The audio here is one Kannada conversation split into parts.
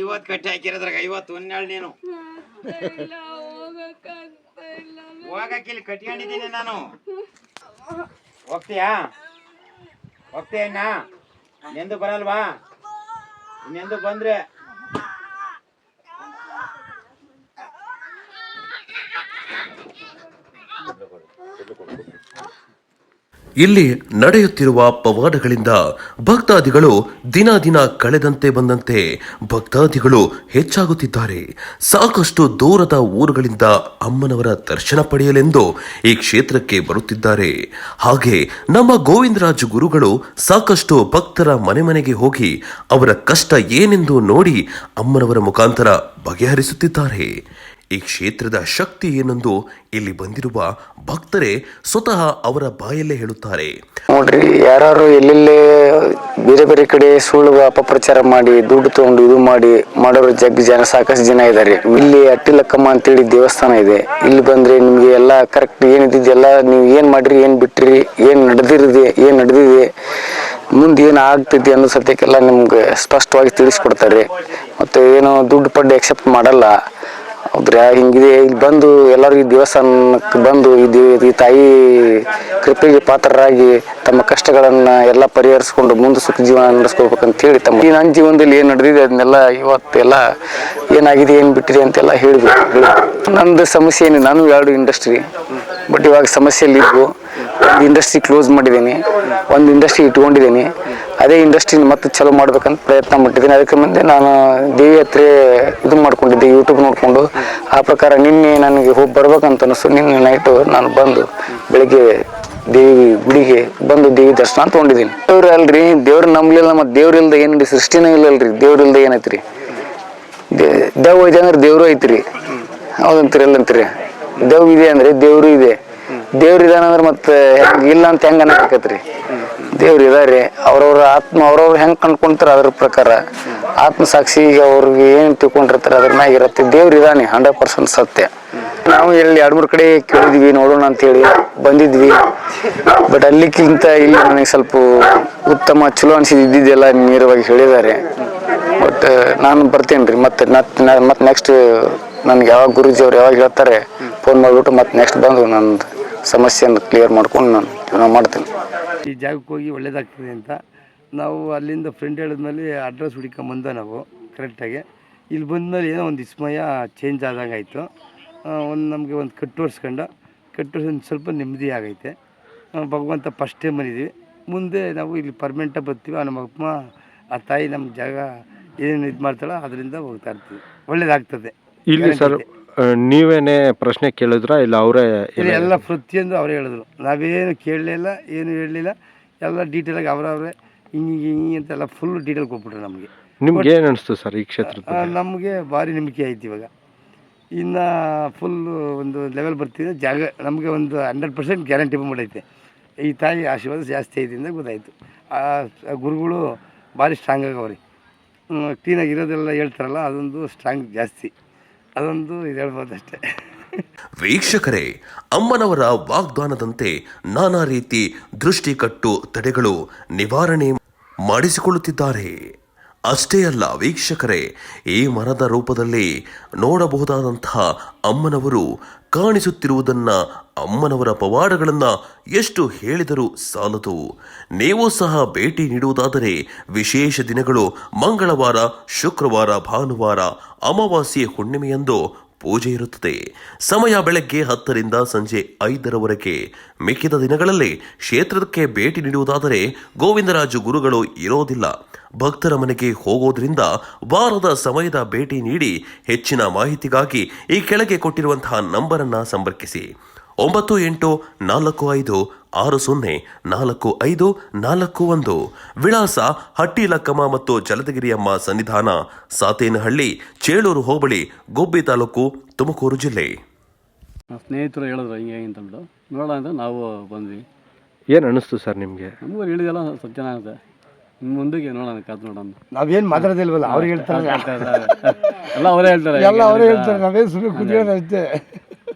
50 ಕಟ್ಟಿ ಹಾಕಿರೋದ್ರಾಗ 50 ಒಂದೇಳು ನೀನು ಹೋಗಕ್ಕಿಲ್ಲಿ ಕಟ್ಕೊಂಡಿದ್ದೀನಿ ನಾನು. ಹೋಗ್ತೀಯಾ ಅಣ್ಣ? ನೆಂದು ಬರಲ್ವಾ? ನೆಂದು ಬಂದ್ರೆ ಇಲ್ಲಿ ನಡೆಯುತ್ತಿರುವ ಪವಾಡಗಳಿಂದ ಭಕ್ತಾದಿಗಳು ದಿನ ದಿನ ಕಳೆದಂತೆ ಬಂದಂತೆ ಭಕ್ತಾದಿಗಳು ಹೆಚ್ಚಾಗುತ್ತಿದ್ದಾರೆ. ಸಾಕಷ್ಟು ದೂರದ ಊರುಗಳಿಂದ ಅಮ್ಮನವರ ದರ್ಶನ ಪಡೆಯಲೆಂದು ಈ ಕ್ಷೇತ್ರಕ್ಕೆ ಬರುತ್ತಿದ್ದಾರೆ. ಹಾಗೆ ನಮ್ಮ ಗೋವಿಂದರಾಜ ಗುರುಗಳು ಸಾಕಷ್ಟು ಭಕ್ತರ ಮನೆ ಮನೆಗೆ ಹೋಗಿ ಅವರ ಕಷ್ಟ ಏನೆಂದು ನೋಡಿ ಅಮ್ಮನವರ ಮುಖಾಂತರ ಬಗೆಹರಿಸುತ್ತಿದ್ದಾರೆ. ಈ ಕ್ಷೇತ್ರದ ಶಕ್ತಿ ಏನೆಂದು ಇಲ್ಲಿ ಬಂದಿರುವ ಭಕ್ತರೇ ಸ್ವತಃ ಅವರ ಬಾಯಲ್ಲೇ ಹೇಳುತ್ತಾರೆ. ನೋಡ್ರಿ, ಯಾರು ಎಲ್ಲೆಲ್ಲೇ ಬೇರೆ ಬೇರೆ ಕಡೆ ಸುಳ್ಳು ಅಪಪ್ರಚಾರ ಮಾಡಿ ದುಡ್ಡು ತಗೊಂಡು ಇದು ಮಾಡೋರು ಸಾಕಷ್ಟು ಜನ ಇದ್ದಾರೆ. ಇಲ್ಲಿ ಅಟ್ಟಿಲಕ್ಕಮ್ಮ ಅಂತೇಳಿ ದೇವಸ್ಥಾನ ಇದೆ. ಇಲ್ಲಿ ಬಂದ್ರೆ ನಿಮ್ಗೆ ಎಲ್ಲಾ ಕರೆಕ್ಟ್ ಏನಿದ್ದೆಲ್ಲ ನೀವು ಏನ್ ಮಾಡ್ರಿ, ಏನ್ ಬಿಟ್ರಿ, ಏನ್ ನಡೆದಿದೆ, ಮುಂದೆ ಏನ್ ಆಗ್ತೈತಿ ಅನ್ನೋ ಸತ್ಯಕ್ಕೆಲ್ಲ ನಿಮ್ಗೆ ಸ್ಪಷ್ಟವಾಗಿ ತಿಳಿಸ್ಕೊಡ್ತಾರೆ. ಮತ್ತೆ ಏನೋ ದುಡ್ಡು ಪಡ್ಡು ಎಕ್ಸೆಪ್ಟ್ ಮಾಡಲ್ಲ. ಹೌದ್ರಾ, ಹಿಂಗಿದೆ. ಇಲ್ಲಿ ಬಂದು ಎಲ್ಲರೂ ಈ ದೇವಸ್ಥಾನಕ್ಕೆ ಬಂದು ಈ ತಾಯಿ ಕೃಪೆಗೆ ಪಾತ್ರರಾಗಿ ತಮ್ಮ ಕಷ್ಟಗಳನ್ನ ಎಲ್ಲ ಪರಿಹರಿಸ್ಕೊಂಡು ಮುಂದೆ ಸುಖ ಜೀವನ ನಡೆಸ್ಕೋಬೇಕಂತ ಹೇಳಿ ತಮ್ಮ ನನ್ನ ಜೀವನದಲ್ಲಿ ಏನ್ ನಡೆದಿದೆ ಅದನ್ನೆಲ್ಲ ಇವತ್ತೆಲ್ಲ ಏನಾಗಿದೆ, ಏನ್ ಬಿಟ್ಟಿದೆ ಅಂತೆಲ್ಲ ಹೇಳ್ಬೇಕು. ನಂದು ಸಮಸ್ಯೆ ಏನು, ನಾನು 2 ಇಂಡಸ್ಟ್ರಿ, ಬಟ್ ಇವಾಗ ಸಮಸ್ಯೆಯಲ್ಲಿ ಇದ್ವು. ಒಂದು ಇಂಡಸ್ಟ್ರಿ ಕ್ಲೋಸ್ ಮಾಡಿದ್ದೀನಿ, ಒಂದು ಇಂಡಸ್ಟ್ರಿ ಇಟ್ಕೊಂಡಿದ್ದೀನಿ. ಅದೇ ಇಂಡಸ್ಟ್ರಿನ ಮತ್ತೆ ಚಲೋ ಮಾಡ್ಬೇಕಂತ ಪ್ರಯತ್ನ ಮಾಡಿದ್ದೀನಿ. ಅದಕ್ಕೆ ಮುಂದೆ ನಾನು ದೇವಿ ಹತ್ರ ಇದು ಮಾಡ್ಕೊಂಡಿದ್ದೆ, ಯೂಟ್ಯೂಬ್ ನೋಡ್ಕೊಂಡು. ಆ ಪ್ರಕಾರ ನಿನ್ನೆ ನನಗೆ ಹೋಗಿ ಬರ್ಬೇಕಂತ ಅನಿಸ್ತು. ನಿನ್ನೆ ನೈಟು ನಾನು ಬಂದು ಬೆಳಿಗ್ಗೆ ದೇವಿ ಗುಡಿಗೆ ಬಂದು ದೇವಿ ದರ್ಶನ ತಗೊಂಡಿದ್ದೀನಿ. ದೇವ್ರ ಅಲ್ರಿ, ದೇವ್ರ ನಂಬಲಿಲ್ಲ, ಮತ್ತೆ ದೇವ್ರ ಇಲ್ದ ಏನ್ರಿ, ಸೃಷ್ಟಿನೇ ಇಲ್ಲಲ್ರಿ. ದೇವ್ರ ಇಲ್ದ ಏನೈತ್ರಿ? ದೇವ್ ಐತೆ ಅಂದ್ರೆ ದೇವ್ರು ಐತ್ರಿ, ಹೌದಂತೀರಿ ಎಲ್ಲಂತೀರಿ. ದೇವ್ ಇದೆ ಅಂದ್ರೆ ದೇವ್ರು ಇದೆ. ದೇವ್ರ ಇದಾನಂದ್ರೆ ಮತ್ತೆ ಇಲ್ಲ ಅಂತ ಹೆಂಗ ಅನ್ನಕತ್ರಿ? ದೇವ್ರು ಇದಾರೆ. ಅವ್ರವ್ರ ಆತ್ಮ ಅವ್ರವ್ರು ಹೆಂಗ್ ಕಂಡ್ಕೊಂತಾರ ಅದ್ರ ಪ್ರಕಾರ ಆತ್ಮ ಸಾಕ್ಷಿ ಅವ್ರಿಗೆ ಏನ್ ತಿಳ್ಕೊಂಡಿರ್ತಾರೆ ಅದ್ರ ಮ್ಯಾಗ ಇರತ್ತೆ. ದೇವ್ರು ಇದಾನೆ 100% ಸತ್ಯ. ನಾವು ಇಲ್ಲಿ 2-3 ಕಡೆ ಕೇಳಿದ್ವಿ, ನೋಡೋಣ ಅಂತ ಹೇಳಿ ಬಂದಿದ್ವಿ. ಬಟ್ ಅಲ್ಲಿಕ್ಕಿಂತ ಇಲ್ಲಿ ನನಗೆ ಸ್ವಲ್ಪ ಉತ್ತಮ ಚಲೋ ಅನ್ಸಿದ್ದೆಲ್ಲ ನೇರವಾಗಿ ಹೇಳಿದ್ದಾರೆ. ಬಟ್ ನಾನು ಬರ್ತೇನ್ರಿ. ಮತ್ತೆ ನೆಕ್ಸ್ಟ್ ನನ್ಗೆ ಯಾವಾಗ ಗುರುಜಿ ಅವ್ರು ಯಾವಾಗ ಹೇಳ್ತಾರೆ ಫೋನ್ ಮಾಡ್ಬಿಟ್ಟು ಮತ್ತೆ ನೆಕ್ಸ್ಟ್ ಬಂದು ನನ್ನ ಸಮಸ್ಯೆಯನ್ನು ಕ್ಲಿಯರ್ ಮಾಡ್ಕೊಂಡು ನಾನು ಮಾಡ್ತೇನೆ. ಈ ಜಾಗಕ್ಕೆ ಹೋಗಿ ಒಳ್ಳೇದಾಗ್ತದೆ ಅಂತ ನಾವು ಅಲ್ಲಿಂದ ಫ್ರೆಂಡ್ ಹೇಳಿದ್ಮೇಲೆ ಅಡ್ರೆಸ್ ಹುಡುಕೊಂಬಂದ ನಾವು ಕರೆಕ್ಟಾಗಿ. ಇಲ್ಲಿ ಬಂದಮೇಲೆ ಏನೋ ಒಂದು ವಿಸ್ಮಯ ಚೇಂಜ್ ಆದಂಗೆ ಆಯಿತು. ನಮಗೆ ಒಂದು ಕಟ್ಟುವರ್ಸ್ಕೊಂಡು ಸ್ವಲ್ಪ ನೆಮ್ಮದಿ ಆಗೈತೆ. ಭಗವಂತ ಫಸ್ಟ್ ಟೈಮ್ ಬಂದಿದ್ದೀವಿ. ಮುಂದೆ ನಾವು ಇಲ್ಲಿ ಪರ್ಮನೆಂಟಾಗಿ ಬರ್ತೀವಿ. ನಮ್ಮ ಅಮ್ಮ ಆ ತಾಯಿ ನಮ್ಮ ಜಾಗ ಏನೇನು ಇದು ಮಾಡ್ತಾಳೋ ಅದರಿಂದ ಹೋಗ್ತಾ ಇರ್ತೀವಿ. ಒಳ್ಳೇದಾಗ್ತದೆ. ಇಲ್ಲಿ ಸರ್ ನೀವೇನೇ ಪ್ರಶ್ನೆ ಕೇಳಿದ್ರಾ ಇಲ್ಲ ಅವರೇ? ಎಲ್ಲ ಪ್ರತಿಯೊಂದು ಅವರೇ ಹೇಳಿದ್ರು. ನಾವೇನು ಕೇಳಲಿಲ್ಲ, ಏನು ಹೇಳಲಿಲ್ಲ. ಎಲ್ಲ ಡೀಟೇಲಾಗಿ ಅವರವರೇ ಹಿಂಗೆ ಅಂತೆಲ್ಲ ಫುಲ್ ಡೀಟೇಲ್ ಕೊಟ್ಬಿಟ್ರು ನಮಗೆ. ನಿಮ್ಗೆ ಏನು ಅನಿಸ್ತು ಸರ್ ಈ ಕ್ಷೇತ್ರದ? ನಮಗೆ ಭಾರಿ ನಂಬಿಕೆ ಆಯ್ತು. ಇವಾಗ ಇನ್ನು ಫುಲ್ಲು ಒಂದು ಲೆವೆಲ್ ಬರ್ತಿದೆ. ಜಾಗ ನಮಗೆ ಒಂದು 100% ಗ್ಯಾರಂಟಿ ಬಂದ್ಬಿಟ್ಟೈತೆ. ಈ ತಾಯಿ ಆಶೀರ್ವಾದ ಜಾಸ್ತಿ ಐತೆ ಅಂತ ಗೊತ್ತಾಯಿತು. ಆ ಗುರುಗಳು ಭಾರಿ ಸ್ಟ್ರಾಂಗ್ ಆಗವ್ರಿ. ಕ್ಲೀನಾಗಿರೋದೆಲ್ಲ ಹೇಳ್ತಾರಲ್ಲ, ಅದೊಂದು ಸ್ಟ್ರಾಂಗ್ ಜಾಸ್ತಿ. ಅದೊಂದು ಇದು ಹೇಳ್ಬೋದು ಅಷ್ಟೇ. ವೀಕ್ಷಕರೇ, ಅಮ್ಮನವರ ವಾಗ್ದಾನದಂತೆ ನಾನಾ ರೀತಿ ದೃಷ್ಟಿಕಟ್ಟು ತಡೆಗಳು ನಿವಾರಣೆ ಮಾಡಿಸಿಕೊಳ್ಳುತ್ತಿದ್ದಾರೆ. ಅಷ್ಟೇ ಅಲ್ಲ ವೀಕ್ಷಕರೇ, ಈ ಮರದ ರೂಪದಲ್ಲಿ ನೋಡಬಹುದಾದಂತಹ ಅಮ್ಮನವರು ಕಾಣಿಸುತ್ತಿರುವುದನ್ನ, ಅಮ್ಮನವರ ಪವಾಡಗಳನ್ನು ಎಷ್ಟು ಹೇಳಿದರೂ ಸಾಲದು. ನೀವು ಸಹ ಭೇಟಿ ನೀಡುವುದಾದರೆ ವಿಶೇಷ ದಿನಗಳು ಮಂಗಳವಾರ, ಶುಕ್ರವಾರ, ಭಾನುವಾರ, ಅಮಾವಾಸ್ಯೆ, ಹುಣ್ಣಿಮೆಯಂದು ಪೂಜೆ ಇರುತ್ತದೆ. ಸಮಯ ಬೆಳಗ್ಗೆ 10ರಿಂದ ಸಂಜೆ 5ರವರೆಗೆ. ಮಿಕ್ಕಿದ ದಿನಗಳಲ್ಲಿ ಕ್ಷೇತ್ರಕ್ಕೆ ಭೇಟಿ ನೀಡುವುದಾದರೆ ಗೋವಿಂದರಾಜ ಗುರುಗಳು ಇರೋದಿಲ್ಲ. ಭಕ್ತರ ಮನೆಗೆ ಹೋಗೋದ್ರಿಂದ ವಾರದ ಸಮಯದ ಭೇಟಿ ನೀಡಿ ಹೆಚ್ಚಿನ ಮಾಹಿತಿಗಾಗಿ ಈ ಕೆಳಗೆ ಕೊಟ್ಟಿರುವಂತಹ ನಂಬರನ್ನು ಸಂಪರ್ಕಿಸಿ. 9845604541. ವಿಳಾಸ ಹಟ್ಟಿಲಕ್ಕಮ್ಮ ಮತ್ತು ಜಲದಗಿರಿಯಮ್ಮ ಸನ್ನಿಧಾನ, ಸಾತೇನಹಳ್ಳಿ, ಚೇಳೂರು ಹೋಬಳಿ, ಗುಬ್ಬಿ ತಾಲೂಕು, ತುಮಕೂರು ಜಿಲ್ಲೆ. ಸ್ನೇಹಿತರು ಹೇಳಿದ್ರು ಹಿಂಗೆ ಅಂತಂದು ನೋಡೋಣ ಅಂತ ನಾವು ಬಂದ್ವಿ. ಏನು ಅನ್ನಿಸ್ತು ಸರ್ ನಿಮಗೆ? ನಮಗೂ ಹೇಳಿದೆಲ್ಲ ಸ್ವಲ್ಪ ಚೆನ್ನಾಗಿದೆ. ಮುಂದಕ್ಕೆ ನೋಡೋಣ, ಕಾತು ನೋಡೋಣ. ನಾವೇನು ಮಾತಾಡೋದಿಲ್ವಲ್ಲ, ಅವ್ರು ಹೇಳ್ತಾರೆ. ಎಲ್ಲ ಅವರೇ ಹೇಳ್ತಾರೆ, ನಾವೇನು ಸುಮ್ಮನೆ ಕೂತ್ಕೊಳ್ಳೋದು ಅಷ್ಟೇ.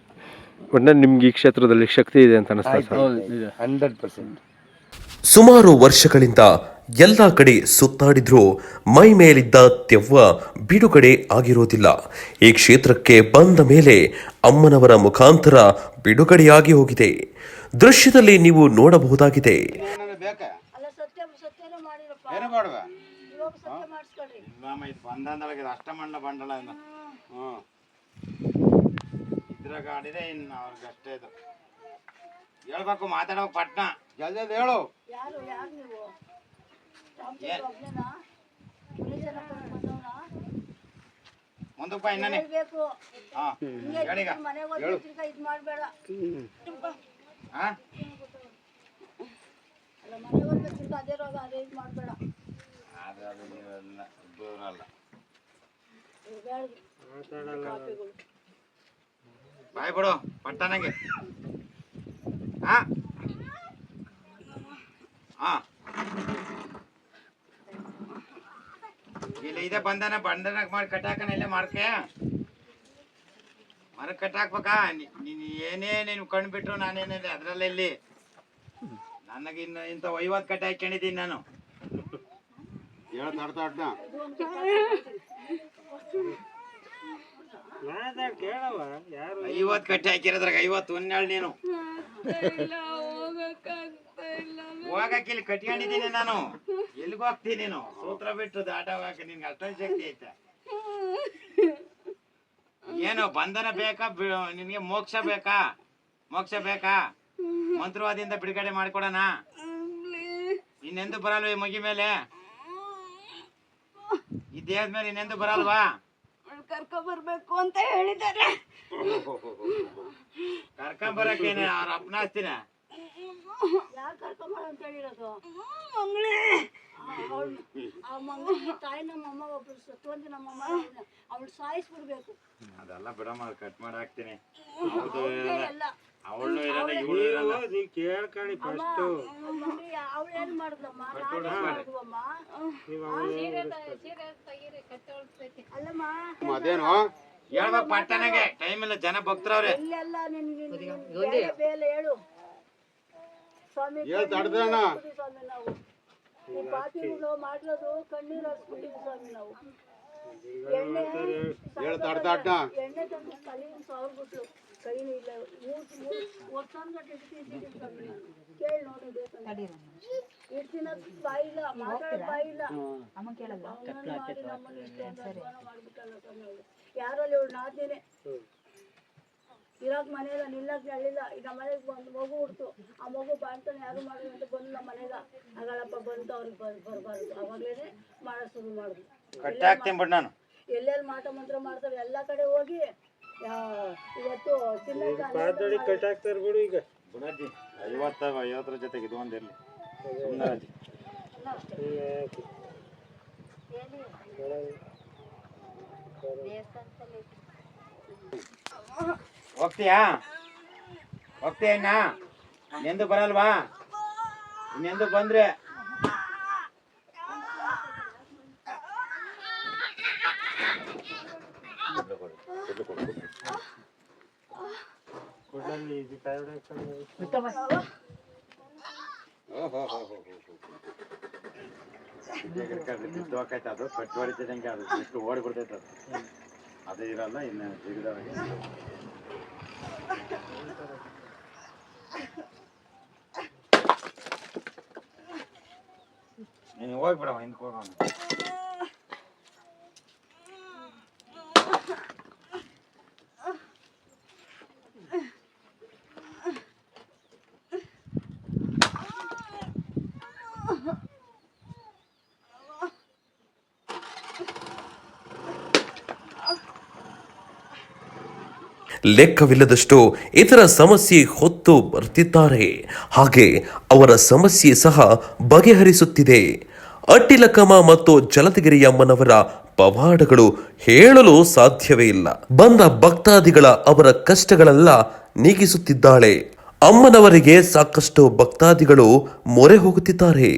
ಒಟ್ಟಲ್ಲಿ ನಿಮ್ಗೆ ಈ ಕ್ಷೇತ್ರದಲ್ಲಿ ಶಕ್ತಿ ಇದೆ ಅಂತ ಅನಿಸ್ತಾ ಸರ್? 100%. ಸುಮಾರು ವರ್ಷಗಳಿಂದ ಎಲ್ಲ ಕಡೆ ಸುತ್ತಾಡಿದ್ರೂ ಮೈ ಮೇಲಿದ್ದ ದೆವ್ವ ಬಿಡುಗಡೆ ಆಗಿರೋದಿಲ್ಲ. ಈ ಕ್ಷೇತ್ರಕ್ಕೆ ಬಂದ ಮೇಲೆ ಅಮ್ಮನವರ ಮುಖಾಂತರ ಬಿಡುಗಡೆಯಾಗಿ ಹೋಗಿದೆ. ದೃಶ್ಯದಲ್ಲಿ ನೀವು ನೋಡಬಹುದಾಗಿದೆ. ಬೇಕಾ ಅಲ್ಲ ಸತ್ಯನೇ ಮಾಡಿರಪ್ಪ. ಏನು ಮಾಡುವ ಇವಾಗ ಸತ್ಯ ಮಾಡಿಸ್ಕೊಳ್ರಿ. ಇದು ಬಂದೊಳಗೆ ಅಷ್ಟಮಂಡ ಬಂಡಳ ಇನ್ನು ಇದ್ರಾಗ ಆಡಿದೆ ಇನ್ನು ಅವ್ರಿಗೆ ಅಷ್ಟೇ ಇದು ಹೇಳ್ಬೇಕು. ಮಾತಾಡೋ ಪಟ್ನ ಜಲ್ದಿ ಹೇಳು. ಯಾರು ನೀವು ಒಬ್ನೇನಾ? ಮನೆ ಜನ ಬಂದವ್ನಾ? ಮುಂದಪ್ಪ ಇನ್ನೇ ಹೇಳ್ಬೇಕು. ಹಾ ಹೇಳೀಗ ಮನೆಗೆ ಹೋಗಿ ತಿರ್ಗಾ ಇದ್ ಮಾಡ್ಬೇಡ. ಹಾ ಅಲ್ಲ ಮನೆಗೆ ಹೋಗಿ ತಿರ್ಗಾ ಅದೇ ರೋಗ ಅದೇ ಇದ್ ಮಾಡ್ಬೇಡ. ಅದು ನೀವೆಲ್ಲ ದೂರಲ್ಲ ಕಾಪಿಗಳು ಬಾಯ್ ಬಿಡು ಪಟ್ಟಣಗೆ. ಹಾ ಹಾ ಇಲ್ಲ ಇದೆ ಬಂದನ ಬಂಡನಾಗ ಮಾಡಿ ಕಟ್ಟಾಕನ ಇಲ್ಲೇ ಮಾಡ್ಕೆ ಮರ ಕಟ್ಟಾಕ್ಬೇಕಾ? ನೀನು ಏನೇ ನೀನು ಕಣ್ಣು ಬಿಟ್ರು ನಾನೇನಿದೆ ಅದ್ರಲ್ಲೆಲ್ಲಿ ನನಗೆ ಇನ್ನು ಇಂಥ 50 ಕಟ್ಟ ಹಾಕೊಂಡಿದ್ದೀನಿ ನಾನು. ಹೇಳ ತಡ್ತಾ 50 ಕಟ್ಟಿ ಹಾಕಿರೋದ್ರಾಗ 50 ಒಂದೇಳು ನೀನು ಹೋಗಕ್ಕೆ ಇಲ್ಲಿ ಕಟ್ಕೊಂಡಿದ್ದೀನಿ ನಾನು. ಎಲ್ಲಿಗೆ ಹೋಗ್ತೀನಿ ನೀನು? ಸೂತ್ರ ಬಿಟ್ಟು ದಾಟವಾಕ ನಿನ್ಗೆ ಅಷ್ಟೊಂದು ಶಕ್ತಿ ಐತೆ ಏನು? ಬಂಧನ ಬೇಕಾ? ನಿನ್ಗೆ ಮೋಕ್ಷ ಬೇಕಾ? ಮಂತ್ರವಾದಿಂದ ಬಿಡುಗಡೆ ಮಾಡಿಕೊಡೋಣ. ಇನ್ನೆಂದು ಬರಲ್ವ ಈ ಮಗಿ ಮೇಲೆ? ಈ ದೇಹದ ಮೇಲೆ ಇನ್ನೆಂದು ಬರಲ್ವಾ? ಕರ್ಕೊಂಬರ್ಬೇಕು ಅಂತ ಹೇಳಿದ್ದಾರೆ. ಕರ್ಕೊಂಬರಕ್ಕೇನೆ ಅವ್ರ ಅಪ್ಪನಾಸ್ತಿನ ಯಾರು ಕರ್ಕೊಂಬರ ಅಂತ ಹೇಳಿರೋದು? ಆ ಮಂಗನಿಗೆ ತಾಯಿ ನಮ್ಮಮ್ಮ ಒಬ್ರು ಸತ್ವಂತಿ ನಮ್ಮಮ್ಮ ಅವಳು ಸಾಯಿಸ್ಬಿಡ್ಬೇಕು. ಅದೆಲ್ಲ ಬಿಡಮ್ಮ, ಕಟ್ ಮಾಡಿ ಹಾಕ್ತೀನಿ. ಎಲ್ಲ ಅವಳು ಇರಲ್ಲ, ಇವಳು ಇರಲ್ಲ. ಅವಳು ಏನ್ ಮಾಡಿದ್ಲಮ್ಮ? ನಾನೇ ಮಾಡಿದ್ವಮ್ಮ. ಅಲ್ಲಮ್ಮ ಅದೇನು ಹೇಳ್ಬೇಕು ಪಟ್ಟಣಗೆ ಟೈಮ್ ಇಲ್ಲ, ಜನ ಭಕ್ತರವ್ರೆ. ಇಲ್ಲೆಲ್ಲ ನಿನ್ಗೆ ಬೇಲೆ ಹೇಳು ಸ್ವಾಮಿ. ಸ್ವಾಮಿ ನಾವು ಈ ಪಾಪಿಗಳು ಮಾಡಿರೋದು ಕಣ್ಣೀರು ಹರಿಸ್ಬಿಟ್ಟಿದ್ವಿ ಸ್ವಾಮಿ. ನಾವು ಎಣ್ಣೆ ತಂದು ತಲೆಯನ್ನು ಸಾವಿರ್ಬಿಟ್ಲು. ಕೈನೂ ಇಲ್ಲ. ವರ್ಷ ಇಡ್ತೀನಿ ಸ್ವಾಮಿ. ಕೇಳಿ ನೋಡಿ ಬೇಕಂದ್ರೆ ಇಡ್ತೀನ ಬಾಯಿಲ್ಲ, ಮಾತಾಡೋ ಬಾಯಿಲ್ಲ. ಮಾಡಿ ನಮ್ಮನ್ನು ಇಷ್ಟು ಅಧ್ವಾನ ಮಾಡ್ಬಿಟ್ಟಲ್ಲ ಸ್ವಾಮಿ ಅವರು. ಯಾರಲ್ಲಿ ಇವಳು ನಾದಿನೇ ಇರೋಕ್ ಮನೆಯಲ್ಲ, ನಿಲ್ಲಕ್ ಹೇಳಿಲ್ಲ. ಈಗ ಮನೆಗೆ ಒಂದು ಮಗು ಹುಡ್ತು. ಆ ಮಗು ಬಾಣ್ತಾನೆ ಯಾರು ಮಾಡಿದ್ರು ಅಂತ ಬಂದು ನಮ್ಮ ಮನೆಗ ಆಗಳಪ್ಪ ಬಂತು. ಅವ್ರಿಗೆ ಬರಬಾರ್ದು. ಅವಾಗಲೇ ಮಾಡೋ ಶುರು ಮಾಡಿದ್ರು. ನಾನು ಎಲ್ಲೆಲ್ಲಿ ಮಾಟ ಮಂತ್ರ ಮಾಡ್ತಾರೆ ಎಲ್ಲ ಕಡೆ ಹೋಗಿ ಇವತ್ತು ಕಟ್ಟಾಕ್ತಾರೆ ಬಿಡು. ಈಗ ಬುಡಜ್ಜಿ 50 ಜೊತೆಗೆ ಇದು ಒಂದಿರಲಿ. ಹೋಗ್ತೀಯಾ ಅಣ್ಣ? ಇನ್ನೆಂದು ಬರಲ್ವಾ? ಇನ್ನೆಂದು ಬಂದ್ರೆ ಅದು ಕಟ್ಟು ಹೊಡಿತಿದಂಗೆ ಅದು ಇಷ್ಟು ಓಡಿ ಬಿಡ್ತೈತೆ. ಅದು ಅದೇ ಇರಲ್ಲ ಇನ್ನು ಜಿಗಿದವರಿಗೆ. ನೀನು ಹೋಗ್ಬಿಡವ, ಹಿಂದಕ್ಕೆ ಹೋಗೋಣ. ಲೆಕ್ಕವಿಲ್ಲದಷ್ಟು ಇತರ ಸಮಸ್ಯೆ ಹೊತ್ತು ಬರ್ತಿದ್ದಾರೆ. ಹಾಗೆ ಅವರ ಸಮಸ್ಯೆ ಸಹ ಬಗೆಹರಿಸುತ್ತಿದೆ. ಅಟ್ಟಿಲಕ್ಕಮ್ಮ ಮತ್ತು ಜಲದಗಿರಿಯಮ್ಮನವರ ಪವಾಡಗಳು ಹೇಳಲು ಸಾಧ್ಯವೇ ಇಲ್ಲ. ಬಂದ ಭಕ್ತಾದಿಗಳ ಅವರ ಕಷ್ಟಗಳೆಲ್ಲ ನೀಗಿಸುತ್ತಿದ್ದಾಳೆ. ಅಮ್ಮನವರಿಗೆ ಸಾಕಷ್ಟು ಭಕ್ತಾದಿಗಳು ಮೊರೆ ಹೋಗುತ್ತಿದ್ದಾರೆ.